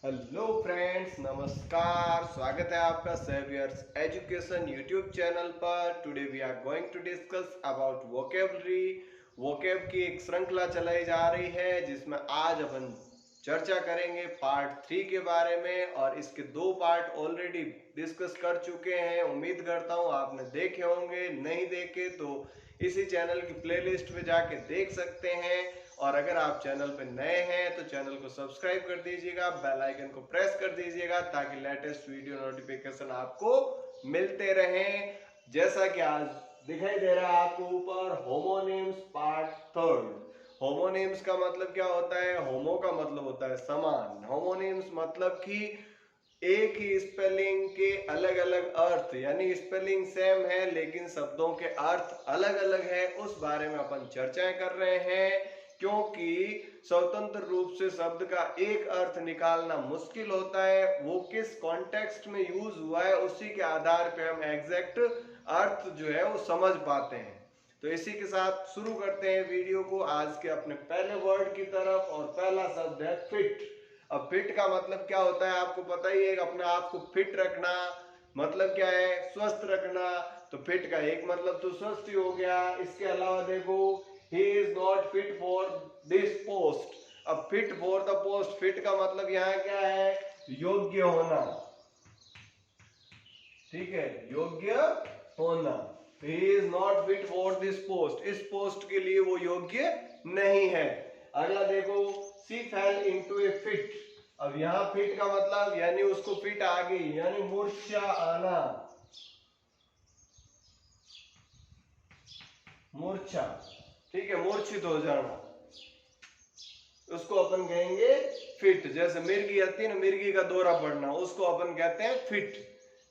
Hello friends, नमस्कार। स्वागत है आपका सेवियर्स एजुकेशन यूट्यूब चैनल पर। Today we are going to discuss about vocabulary. Vocab की एक श्रृंखला चलाई जा रही है जिसमें आज अपन चर्चा करेंगे पार्ट 3 के बारे में, और इसके दो पार्ट ऑलरेडी डिस्कस कर चुके हैं। उम्मीद करता हूँ आपने देखे होंगे, नहीं देखे तो इसी चैनल की प्लेलिस्ट में जाके देख सकते हैं। और अगर आप चैनल पे नए हैं तो चैनल को सब्सक्राइब कर दीजिएगा, बेल आइकन को प्रेस कर दीजिएगा ताकि लेटेस्ट वीडियो नोटिफिकेशन आपको मिलते रहें। जैसा कि आज दिखाई दे रहा है आपको ऊपर, होमोनिम्स पार्ट 3। होमोनिम्स का मतलब क्या होता है? होमो का मतलब होता है समान, होमोनिम्स मतलब कि एक ही स्पेलिंग के अलग अलग अर्थ, यानी स्पेलिंग सेम है लेकिन शब्दों के अर्थ अलग अलग है। उस बारे में अपन चर्चाएं कर रहे हैं, क्योंकि स्वतंत्र रूप से शब्द का एक अर्थ निकालना मुश्किल होता है। वो किस कॉन्टेक्स्ट में यूज हुआ है उसी के आधार पे हम एग्जैक्ट अर्थ जो है वो समझ पाते हैं। तो इसी के साथ शुरू करते हैं वीडियो को आज के अपने पहले वर्ड की तरफ, और पहला शब्द है फिट। अब फिट का मतलब क्या होता है आपको पता ही है। अपने आप को फिट रखना मतलब क्या है? स्वस्थ रखना। तो फिट का एक मतलब तो स्वस्थ ही हो गया। इसके अलावा देखो, he is not fit for this post। अब fit for the post, fit का मतलब यहाँ क्या है? योग्य होना। ठीक है, योग्य होना। he is not fit for this post, इस पोस्ट के लिए वो योग्य नहीं है। अगला देखो, she fell into a fit। अब यहाँ फिट का मतलब यानी उसको फिट आ गई, यानी मूर्छा आना। मूर्छा, ठीक है, मूर्छित हो जाना, उसको अपन कहेंगे फिट। जैसे मिर्गी आती है ना, मिर्गी का दौरा पड़ना, उसको अपन कहते हैं फिट।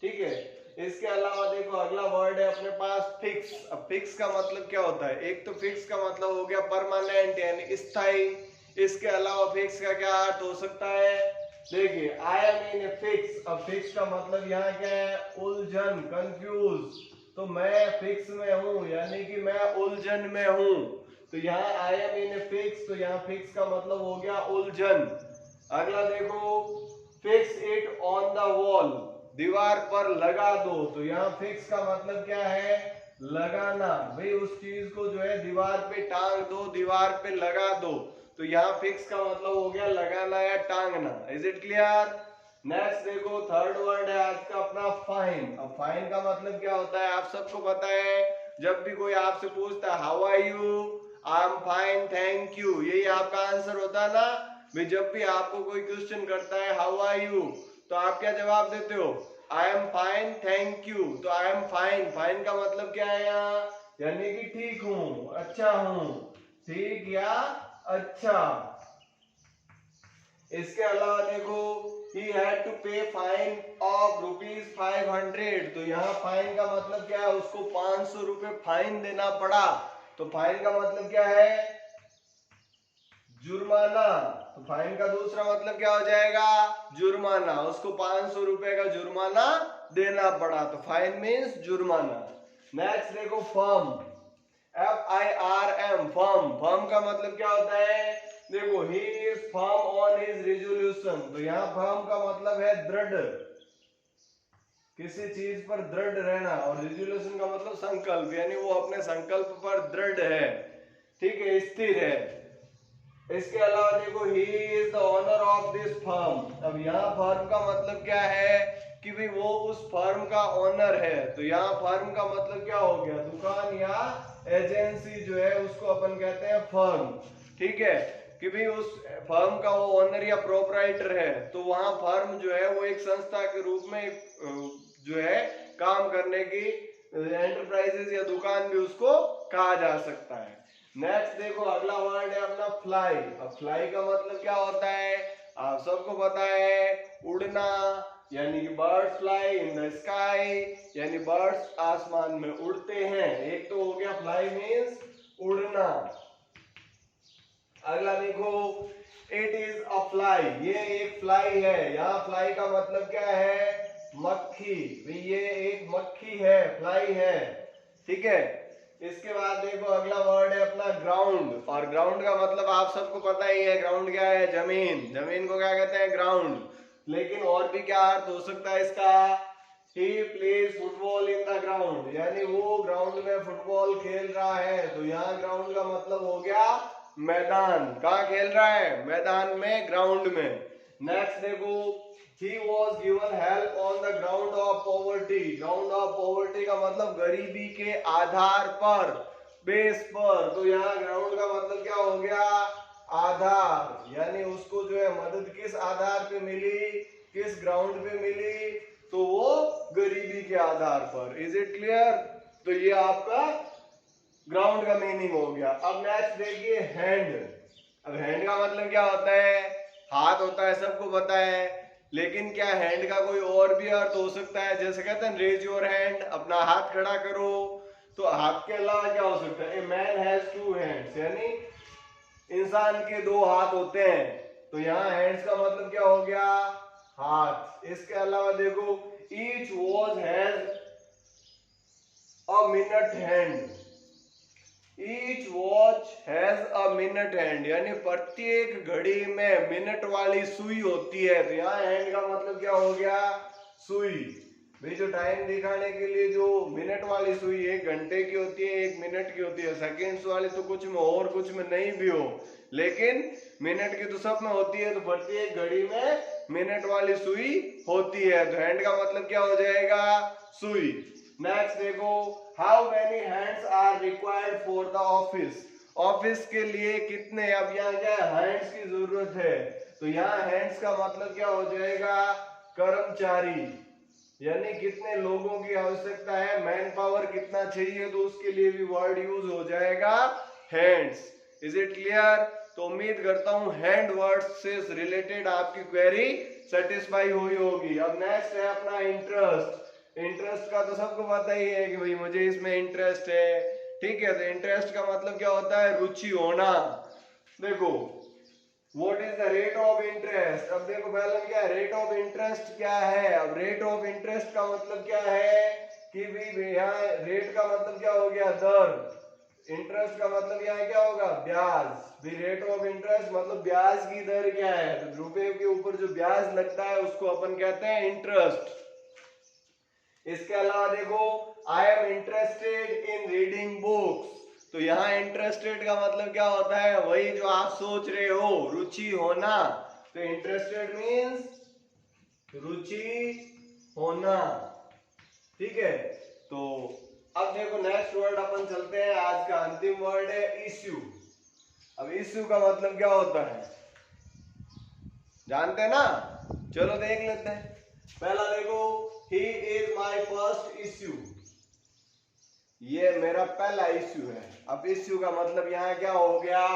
ठीक है। इसके अलावा देखो अगला वर्ड है अपने पास फिक्स। अब फिक्स का मतलब क्या होता है? एक तो फिक्स का मतलब हो गया परमानेंट यानी स्थायी। इसके अलावा फिक्स का क्या अर्थ हो सकता है? देखिए, I am in a fix. अब फिक्स का मतलब यहाँ क्या है? उलझन, कंफ्यूज। तो मैं फिक्स में हूं, यानी कि मैं उलझन में हूं। तो यहाँ I am in a fix, तो यहाँ फिक्स का मतलब हो गया उलझन। अगला देखो, fix it on the wall, दीवार पर लगा दो। तो यहाँ फिक्स का मतलब क्या है? लगाना। भाई उस चीज को जो है दीवार पे टांग दो, दीवार पे लगा दो। तो यहाँ फिक्स का मतलब हो गया लगाना या टांगना। Is it clear? नेक्स्ट देखो, थर्ड वर्ड है आज का अपना फाइन। अब फाइन का मतलब क्या होता है आप सबको पता है। जब भी कोई आपसे पूछता है how are you, I am fine thank you, यही आपका आंसर होता है ना। भाई जब भी आपको कोई क्वेश्चन करता है हाउ आर यू, तो आप क्या जवाब देते हो? आई एम फाइन थैंक यू। तो आई एम फाइन, फाइन का मतलब क्या है यहाँ? यानी कि ठीक हूं, अच्छा हूं। ठीक या अच्छा। इसके अलावा देखो, he had to pay fine of ₹500। तो यहाँ फाइन का मतलब क्या है? उसको 500 रुपए फाइन देना पड़ा। तो फाइन का मतलब क्या है? जुर्माना। तो फाइन का दूसरा मतलब क्या हो जाएगा? जुर्माना। उसको 500 रुपए का जुर्माना देना पड़ा। तो फाइन मीन्स जुर्माना। नेक्स्ट देखो, फर्म। FIRM, firm. फर्म का मतलब क्या होता है? देखो, he is firm on his resolution. तो यहाँ फर्म का मतलब है दृढ़, किसी चीज पर दृढ़ रहना। और रिजोल्यूशन का मतलब संकल्प, यानी वो अपने संकल्प पर दृढ़ है। ठीक है, स्थिर है। इसके अलावा देखो, he is the owner of this firm. अब यहाँ फर्म का मतलब क्या है? कि भाई वो उस फर्म का ओनर है। तो यहाँ फर्म का मतलब क्या हो गया? दुकान या एजेंसी जो है उसको अपन कहते हैं फर्म। ठीक है, कि भाई उस फर्म का वो ओनर या प्रोपराइटर है। तो वहां फर्म जो है वो एक संस्था के रूप में जो है काम करने की एंटरप्राइजेस या दुकान भी उसको कहा जा सकता है। नेक्स्ट देखो, अगला वर्ड है अपना फ्लाई। अब फ्लाई का मतलब क्या होता है? आप सबको पता है, उड़ना, यानी कि birds fly in the sky, यानी बर्ड्स आसमान में उड़ते हैं। एक तो हो गया फ्लाई मीन्स उड़ना। अगला देखो, इट इज अ फ्लाई, ये एक फ्लाई है। यहाँ फ्लाई का मतलब क्या है? मक्खी। ये एक मक्खी है, फ्लाई है। ठीक है। इसके बाद देखो अगला वर्ड है अपना ग्राउंड, और ग्राउंड का मतलब आप सबको पता ही है, ग्राउंड क्या है, जमीन। जमीन को क्या कहते हैं, ग्राउंड। लेकिन और भी क्या अर्थ हो सकता है इसका, he plays football in the ground, यानी वो ग्राउंड में फुटबॉल खेल रहा है। तो यहाँ ग्राउंड का मतलब हो गया मैदान। कहाँ खेल रहा है, मैदान में, ग्राउंड में। नेक्स्ट देखो, he was given help on the ground of poverty। ground of poverty का मतलब गरीबी के आधार पर, बेस पर। तो यहाँ ग्राउंड का मतलब क्या हो गया, आधार, यानी उसको जो है मदद किस आधार पे मिली, किस ग्राउंड पे मिली, तो वो गरीबी के आधार पर। Is it clear. तो ये आपका ग्राउंड का मीनिंग हो गया। अब नेक्स्ट देखिए हैंड। अब हैंड का मतलब क्या होता है, हाथ होता है, सबको पता है। लेकिन क्या हैंड का कोई और भी अर्थ हो सकता है, जैसे कहते हैं रेज योर हैंड, अपना हाथ खड़ा करो। तो हाथ के अलावा क्या हो सकता है, a man has two hands, यानी इंसान के दो हाथ होते हैं। तो यहाँ हैंड्स का मतलब क्या हो गया, हाथ। इसके अलावा देखो, each watch has a minute hand. Each watch has a minute hand, यानी प्रत्येक घड़ी में मिनट वाली सुई होती है। तो यहाँ हैंड का मतलब क्या हो गया, सुई। भाई जो टाइम दिखाने के लिए जो मिनट वाली सुई 1 घंटे की होती है, 1 मिनट की होती है। सेकेंड्स वाली तो कुछ में और कुछ में नहीं भी हो, लेकिन मिनट की तो सब में होती है। तो प्रत्येक घड़ी में मिनट वाली सुई होती है। तो हैंड का मतलब क्या हो जाएगा, सुई। नेक्स्ट देखो, how many hands are required for the office. Office के लिए कितने, अब यहाँ क्या है, हैंड्स की जरूरत है। तो यहाँ हैंड्स का मतलब क्या हो जाएगा, कर्मचारी, यानी कितने लोगों की आवश्यकता है, मैन पावर कितना चाहिए, तो उसके लिए भी वर्ड यूज हो जाएगा हैंड्स। Is it clear. तो उम्मीद करता हूं हैंड वर्ड से रिलेटेड आपकी क्वेरी सेटिस्फाई हुई होगी। अब नेक्स्ट है अपना इंटरेस्ट। इंटरेस्ट का तो सबको पता ही है कि भाई मुझे इसमें इंटरेस्ट है, ठीक है। तो इंटरेस्ट का मतलब क्या होता है, रुचि होना। देखो, what is the rate of interest. अब देखो पहले क्या है, रेट ऑफ इंटरेस्ट क्या है। अब रेट ऑफ इंटरेस्ट का मतलब क्या है कि भाई यहाँ रेट का मतलब क्या हो गया, दर। इंटरेस्ट का मतलब यहाँ क्या होगा, ब्याज। भी रेट ऑफ इंटरेस्ट मतलब ब्याज की दर क्या है। तो रुपए के ऊपर जो ब्याज लगता है उसको अपन कहते हैं इंटरेस्ट। इसके अलावा देखो, I am interested in reading books. तो यहाँ इंटरेस्टेड का मतलब क्या होता है, वही जो आप सोच रहे हो, रुचि होना। तो इंटरेस्टेड मीन्स रुचि होना, ठीक है। तो अब देखो नेक्स्ट वर्ड अपन चलते हैं, आज का अंतिम वर्ड है इश्यू। अब इश्यू का मतलब क्या होता है, जानते हैं ना, चलो देख लेते हैं। पहला देखो, he is my first issue, ये मेरा पहला इश्यू है। अब इश्यू का मतलब यहाँ क्या हो गया,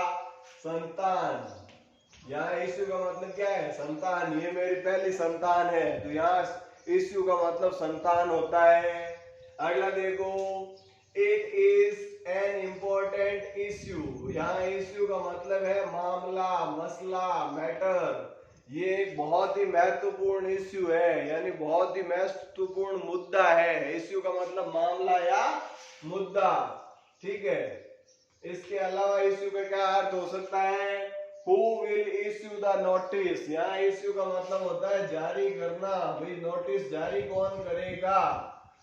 संतान। यहाँ इश्यू का मतलब क्या है, संतान, ये मेरी पहली संतान है। तो यहाँ इश्यू का मतलब संतान होता है। अगला देखो, it is an important issue. यहाँ इश्यू का मतलब है मामला, मसला, मैटर। ये एक बहुत ही महत्वपूर्ण इश्यू है, यानी बहुत ही महत्वपूर्ण मुद्दा है। इश्यू का मतलब मामला या मुद्दा, ठीक है। इसके अलावा इश्यू का क्या अर्थ हो सकता है, who will issue the notice. यहाँ इश्यू का मतलब होता है जारी करना। भाई नोटिस जारी कौन करेगा,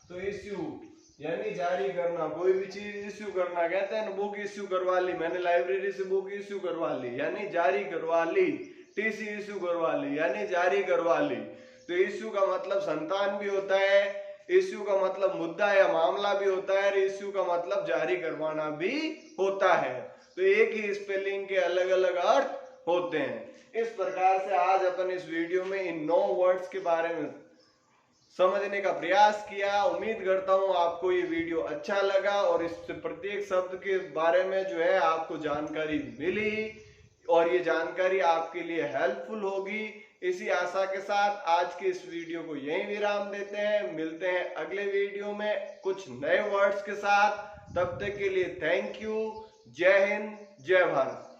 तो इश्यू यानी जारी करना, कोई भी चीज इश्यू करना। कहते हैं ना, बुक इश्यू करवा ली, मैंने लाइब्रेरी से बुक इश्यू करवा ली, यानी जारी करवा ली। टीसी इश्यू करवा ली, यानी जारी करवा ली। तो इश्यू का मतलब संतान भी होता है, इश्यू का मतलब मुद्दा या मामला भी होता है, और इश्यू का मतलब जारी करवाना भी होता है। तो एक ही स्पेलिंग के अलग अलग अर्थ होते हैं। इस प्रकार से आज अपन इस वीडियो में इन 9 वर्ड्स के बारे में समझने का प्रयास किया। उम्मीद करता हूं आपको ये वीडियो अच्छा लगा और इस प्रत्येक शब्द के बारे में जो है आपको जानकारी मिली, और ये जानकारी आपके लिए हेल्पफुल होगी। इसी आशा के साथ आज के इस वीडियो को यहीं विराम देते हैं। मिलते हैं अगले वीडियो में कुछ नए वर्ड्स के साथ। तब तक के लिए थैंक यू। जय हिंद, जय भारत।